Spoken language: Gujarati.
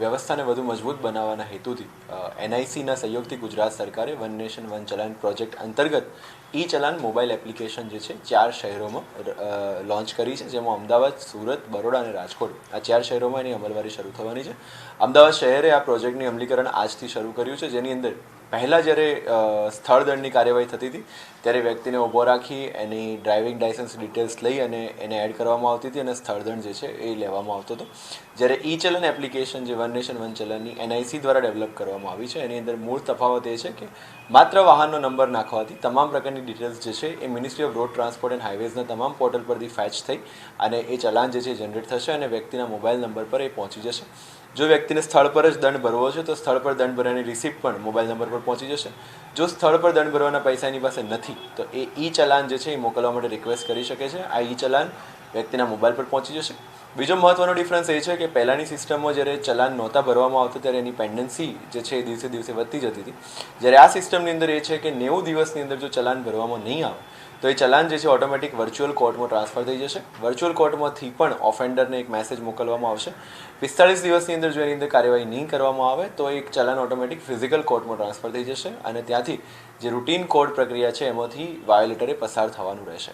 વ્યવસ્થાને વધુ મજબૂત બનાવવાના હેતુથી એનઆઈસીના સહયોગથી ગુજરાત સરકારે વન નેશન વન ચલાન પ્રોજેક્ટ અંતર્ગત ઈ ચલાન મોબાઈલ એપ્લિકેશન જે છે 4 શહેરોમાં લોન્ચ કરી છે, જેમાં અમદાવાદ, સુરત, બરોડા અને રાજકોટ આ 4 શહેરોમાં એની અમલવારી શરૂ થવાની છે. અમદાવાદ શહેરે આ પ્રોજેક્ટની અમલીકરણ આજથી શરૂ કર્યું છે, જેની અંદર પહેલાં જ્યારે સ્થળ દંડની કાર્યવાહી થતી હતી ત્યારે વ્યક્તિને ઊભો રાખી એની ડ્રાઇવિંગ લાઇસન્સ ડિટેલ્સ લઈ અને એને એડ કરવામાં આવતી હતી અને સ્થળ દંડ જે છે એ લેવામાં આવતો હતો. જ્યારે ઈ ચલન એપ્લિકેશન જે વન નેશન વન ચલનની એનઆઈસી દ્વારા ડેવલપ કરવામાં આવી છે, એની અંદર મૂળ તફાવત એ છે કે માત્ર વાહનનો નંબર નાખવાથી તમામ પ્રકારની ડિટેલ્સ જે છે એ ministry of road transport and હાઇવેઝના તમામ પોર્ટલ પરથી ફેચ થઈ અને એ ચલાન જે છે જનરેટ થશે અને વ્યક્તિના મોબાઈલ નંબર પર એ પહોંચી જશે. જો વ્યક્તિને સ્થળ પર જ દંડ ભરવો છે તો સ્થળ પર દંડ ભરવાની રિસિપ્ટ પણ મોબાઈલ નંબર પર પહોંચી જશે. જો સ્થળ પર દંડ ભરવાના પૈસા એની પાસે નથી તો એ ઈ ચલાન જે છે એ મોકલવા માટે રિક્વેસ્ટ કરી શકે છે. આ ઈ ચલાન વ્યક્તિના મોબાઈલ પર પહોંચી જશે. બીજો મહત્વનો ડિફરન્સ એ છે કે પહેલાંની સિસ્ટમમાં જ્યારે ચલાન નહોતા ભરવામાં આવતું ત્યારે એની પેન્ડન્સી જે છે એ દિવસે દિવસે વધતી જતી હતી. જ્યારે આ સિસ્ટમની અંદર એ છે કે 90 દિવસની અંદર જો ચલાન ભરવામાં નહીં આવે તો એ ચલાન જે છે ઓટોમેટિક વર્ચ્યુઅલ કોર્ટમાં ટ્રાન્સફર થઈ જશે. વર્ચ્યુઅલ કોર્ટમાંથી પણ ઓફેન્ડરને એક મેસેજ મોકલવામાં આવશે. 45 દિવસની અંદર જો એની અંદર કાર્યવાહી નહીં કરવામાં આવે તો એક ચલાન ઓટોમેટિક ફિઝિકલ કોર્ટમાં ટ્રાન્સફર થઈ જશે અને ત્યાંથી જે રૂટીન કોર્ટ પ્રક્રિયા છે એમાંથી વાયોલેટરે પસાર થવાનું રહેશે.